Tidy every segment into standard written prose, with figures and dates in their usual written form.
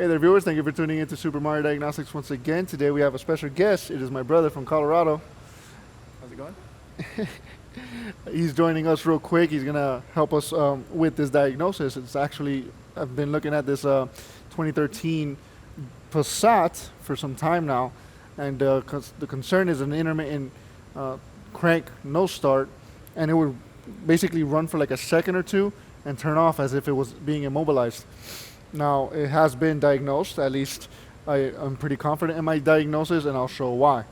Hey there, viewers. Thank you for tuning in to Supermariodiagnostics once again. Today we have a special guest. It is my brother from Colorado. How's it going? He's joining us real quick. He's going to help us with this diagnosis. It's actually, I've been looking at this 2013 Passat for some time now, and the concern is an intermittent crank no start, and it would basically run for like a second or two and turn off as if it was being immobilized. Now, it has been diagnosed, at least I'm pretty confident in my diagnosis, and I'll show why.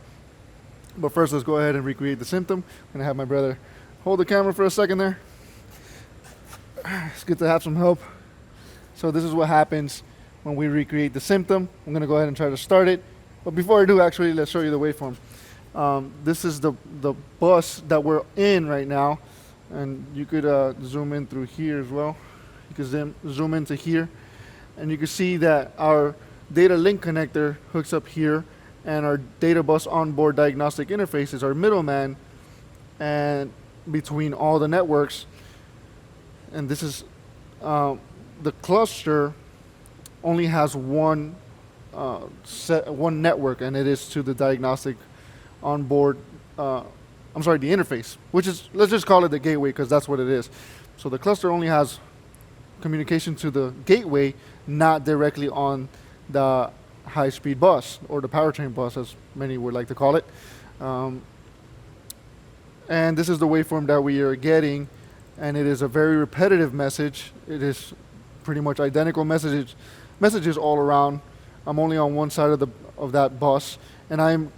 But first, let's go ahead and recreate the symptom. I'm going to have my brother hold the camera for a second there. It's good to have some help. So this is what happens when we recreate the symptom. I'm going to go ahead and try to start it. But before I do, actually, let's show you the waveform. This is the bus that we're in right now. And you could zoom in through here as well. You could zoom into here. And you can see that our data link connector hooks up here, and our data bus onboard diagnostic interface is our middleman and between all the networks. And this is the cluster only has one network, and it is to the diagnostic onboard the interface, which is, let's just call it the gateway, because that's what it is. So the cluster only has communication to the gateway, not directly on the high-speed bus, or the powertrain bus, as many would like to call it. And this is the waveform that we are getting, and it is a very repetitive message. It is pretty much identical messages all around. I'm only on one side of that bus, and I'm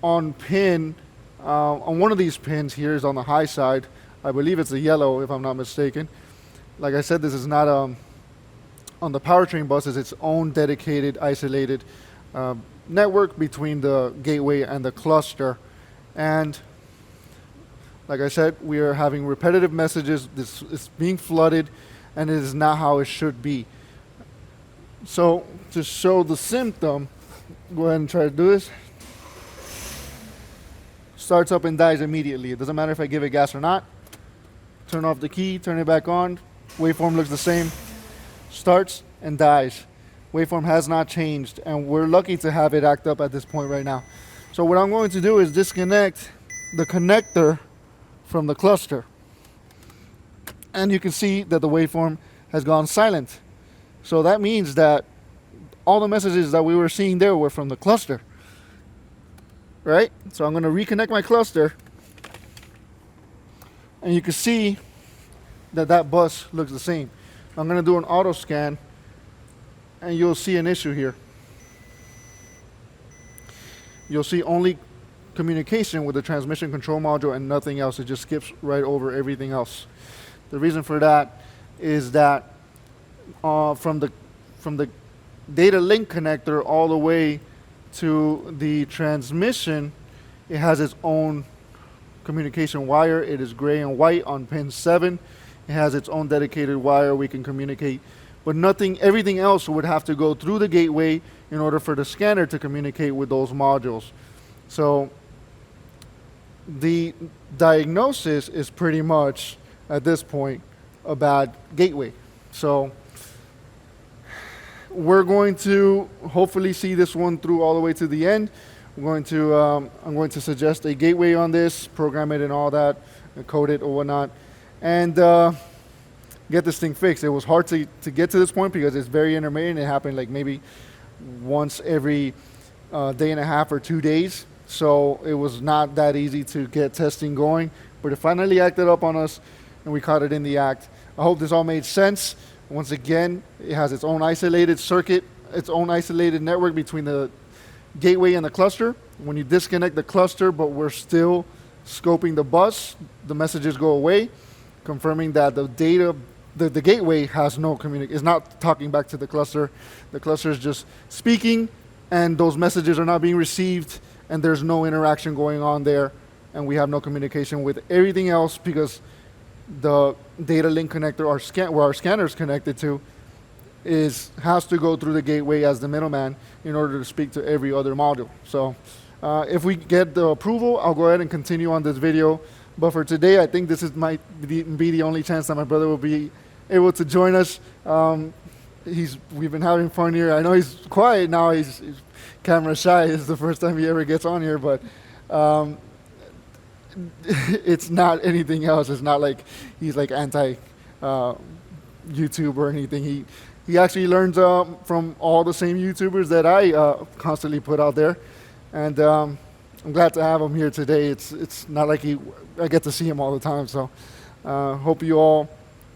on pin, on one of these pins here is on the high side. I believe it's the yellow, if I'm not mistaken. Like I said, this is not on the powertrain bus, is its own dedicated, isolated network between the gateway and the cluster. And like I said, we are having repetitive messages. This is being flooded, and it is not how it should be. So to show the symptom, go ahead and try to do this. Starts up and dies immediately. It doesn't matter if I give it gas or not. Turn off the key, turn it back on. Waveform looks the same. Starts and dies. Waveform has not changed, and we're lucky to have it act up at this point right now. So what I'm going to do is disconnect the connector from the cluster. And you can see that the waveform has gone silent. So that means that all the messages that we were seeing there were from the cluster. Right? So I'm going to reconnect my cluster, and you can see that that bus looks the same. I'm going to do an auto scan, and you'll see an issue here. You'll see only communication with the transmission control module and nothing else. It just skips right over everything else. The reason for that is that from the data link connector all the way to the transmission, it has its own communication wire. It is gray and white on pin 7. It has its own dedicated wire we can communicate, but everything else would have to go through the gateway in order for the scanner to communicate with those modules. So the diagnosis is pretty much, at this point, a bad gateway. So we're going to hopefully see this one through all the way to the end. I'm going to suggest a gateway on this, program it and all that, and code it or whatnot, and get this thing fixed. It was hard to get to this point because it's very intermittent. It happened like maybe once every day and a half or 2 days. So it was not that easy to get testing going, but it finally acted up on us, and we caught it in the act. I hope this all made sense. Once again, it has its own isolated circuit, its own isolated network between the gateway and the cluster. When you disconnect the cluster, but we're still scoping the bus, the messages go away, confirming that the gateway has no is not talking back to the cluster. The cluster is just speaking, and those messages are not being received, and there's no interaction going on there, and we have no communication with everything else because the data link connector, where our scanner is connected to, has to go through the gateway as the middleman in order to speak to every other module. So if we get the approval, I'll go ahead and continue on this video. But for today, I think this might be the only chance that my brother will be able to join us. we've been having fun here. I know he's quiet now. He's camera shy. It's the first time he ever gets on here, but um, it's not anything else. It's not like he's like anti YouTube or anything. He actually learns from all the same YouTubers that I constantly put out there, and I'm glad to have him here today. It's not like I get to see him all the time. So hope you all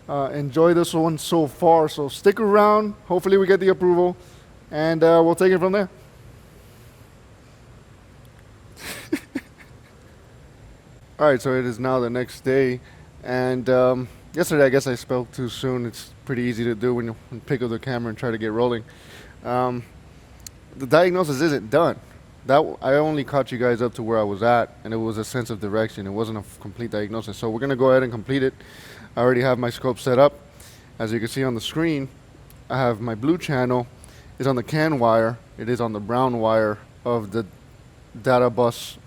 enjoy this one so far. So stick around. Hopefully we get the approval, and we'll take it from there. All right, so it is now the next day, and yesterday I guess I spoke too soon. It's pretty easy to do when you pick up the camera and try to get rolling. Um, the diagnosis isn't done. I only caught you guys up to where I was at, and it was a sense of direction. It wasn't a complete diagnosis. So we're gonna go ahead and complete it. I already have my scope set up. As you can see on the screen, I have my blue channel is on the CAN wire. It is on the brown wire of the data bus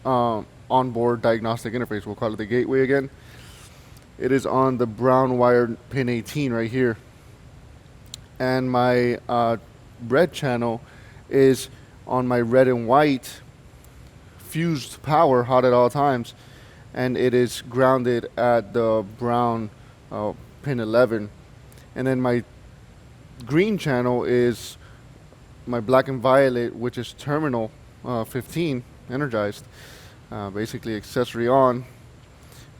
onboard diagnostic interface. We'll call it the gateway again. It is on the brown wire pin 18 right here. And my red channel is on my red and white fused power, hot at all times, and it is grounded at the brown pin 11. And then my green channel is my black and violet, which is terminal 15 energized, basically accessory on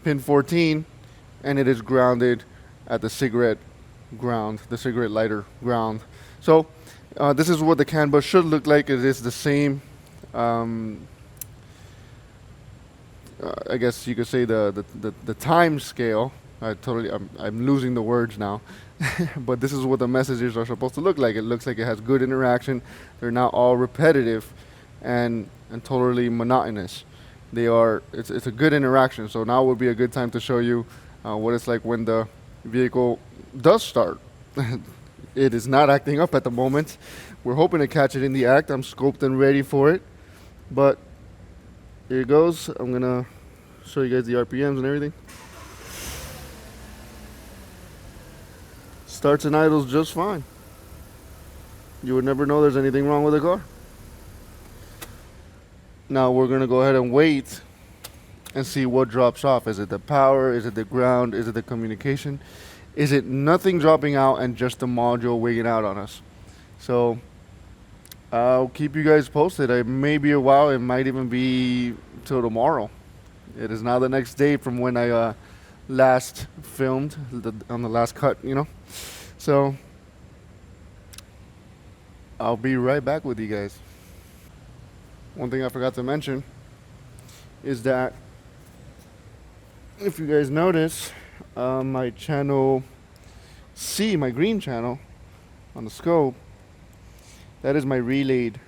pin 14, and it is grounded at the cigarette ground, the cigarette lighter ground. So this is what the CAN bus should look like. It is the same, I guess you could say the time scale. I'm losing the words now. But this is what the messages are supposed to look like. It looks like it has good interaction. They're not all repetitive and totally monotonous. It's a good interaction. So now would be a good time to show you what it's like when the vehicle does start. It is not acting up at the moment. We're hoping to catch it in the act. I'm scoped and ready for it. But here it goes. I'm gonna show you guys the RPMs and everything. Starts and idles just fine. You would never know there's anything wrong with the car. Now we're gonna go ahead and wait and see what drops off. Is it the power? Is it the ground? Is it the communication? Is it nothing dropping out and just the module wigging out on us? So I'll keep you guys posted. It may be a while. It might even be till tomorrow. It is now the next day from when I last filmed on the last cut, So I'll be right back with you guys. One thing I forgot to mention is that if you guys notice, my channel C, my green channel on the scope, that is my relayed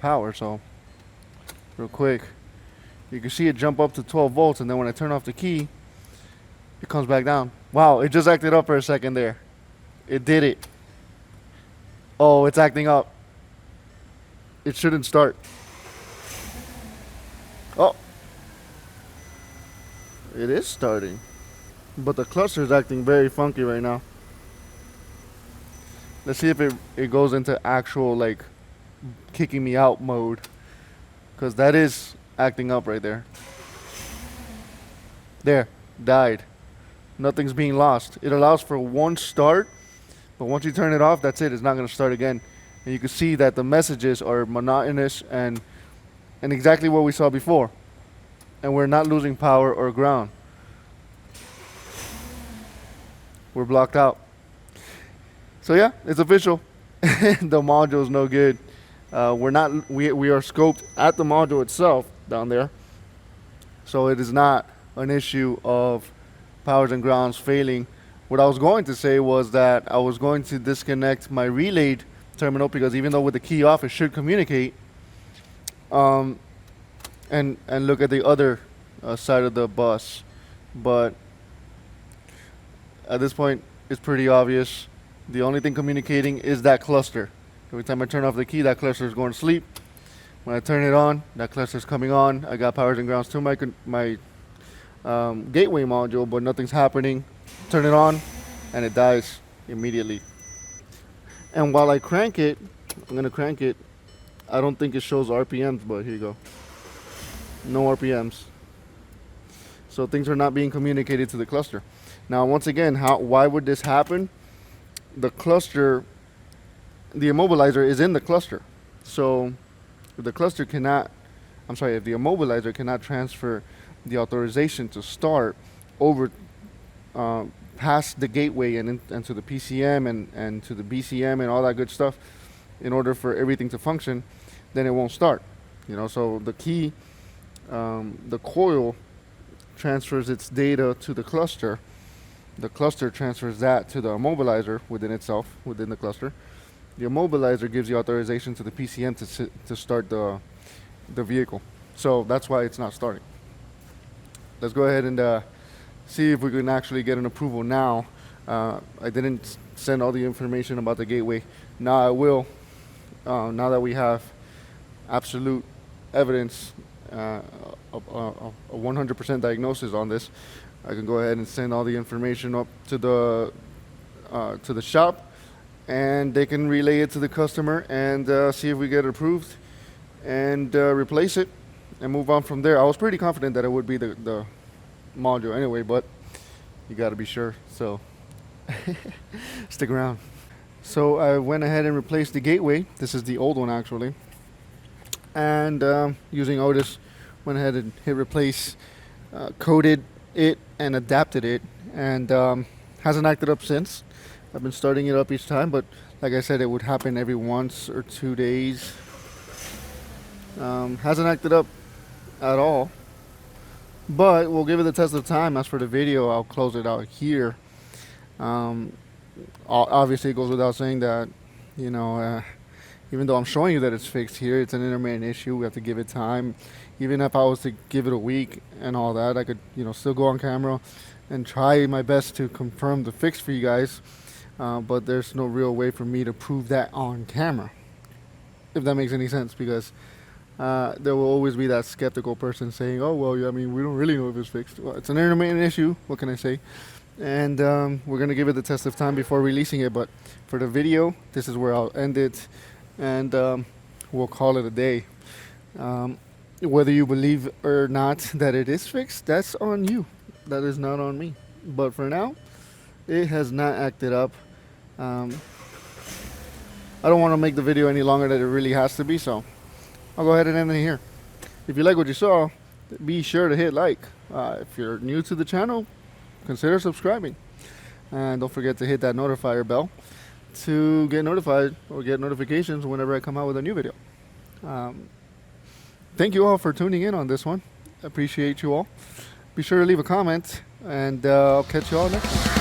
power. So real quick, you can see it jump up to 12 volts, and then when I turn off the key, it comes back down. Wow, it just acted up for a second there. It did it. Oh, it's acting up. It shouldn't start. Oh, it is starting, but the cluster is acting very funky right now. Let's see if it goes into actual like kicking me out mode, because that is acting up right there. There, died. Nothing's being lost. It allows for one start, but once you turn it off, that's it. It's not going to start again. And you can see that the messages are monotonous and exactly what we saw before. And we're not losing power or ground. We're blocked out. So yeah, it's official. The module is no good. We are scoped at the module itself down there. So it is not an issue of powers and grounds failing. What I was going to say was that I was going to disconnect my relayed terminal, because even though with the key off it should communicate, and look at the other side of the bus. But at this point it's pretty obvious. The only thing communicating is that cluster. Every time I turn off the key, that cluster is going to sleep. When I turn it on, that cluster is coming on. I got powers and grounds to my gateway module, but nothing's happening. Turn it on and it dies immediately. And while I crank it, I'm gonna crank it. I don't think it shows RPMs, but here you go. No RPMs. So things are not being communicated to the cluster. Now, once again, why would this happen? The cluster, the immobilizer is in the cluster. So if the cluster cannot, if the immobilizer cannot transfer the authorization to start over past the gateway and to the PCM and to the BCM and all that good stuff in order for everything to function, then it won't start. So the key, the coil transfers its data to the cluster. The cluster transfers that to the immobilizer within the cluster. The immobilizer gives the authorization to the PCM to start the vehicle. So that's why it's not starting. Let's go ahead and see if we can actually get an approval now. I didn't send all the information about the gateway. Now I will, now that we have absolute evidence, a 100% diagnosis on this. I can go ahead and send all the information up to the shop, and they can relay it to the customer and see if we get it approved and replace it and move on from there. I was pretty confident that it would be the module anyway, but you got to be sure. So stick around. So I went ahead and replaced the gateway. This is the old one actually. And using Otis, went ahead and hit replace, coded it and adapted it, and hasn't acted up since. I've been starting it up each time, but like I said, it would happen every once or 2 days. Hasn't acted up at all, but we'll give it the test of time. As for the video, I'll close it out here. Obviously it goes without saying that, even though I'm showing you that it's fixed here, it's an intermittent issue. We have to give it time. Even if I was to give it a week and all that, I could, still go on camera and try my best to confirm the fix for you guys. But there's no real way for me to prove that on camera, if that makes any sense, because there will always be that skeptical person saying, oh, well, yeah, we don't really know if it's fixed. Well, it's an intermittent issue. What can I say? And we're going to give it the test of time before releasing it. But for the video, this is where I'll end it. And we'll call it a day. Whether you believe or not that it is fixed, that's on you. That is not on me. But for now, it has not acted up. I don't want to make the video any longer than it really has to be, so I'll go ahead and end it here. If you like what you saw, be sure to hit like. If you're new to the channel, consider subscribing. And don't forget to hit that notifier bell to get notified or get notifications whenever I come out with a new video. Thank you all for tuning in on this one. I appreciate you all. Be sure to leave a comment, and I'll catch you all next time.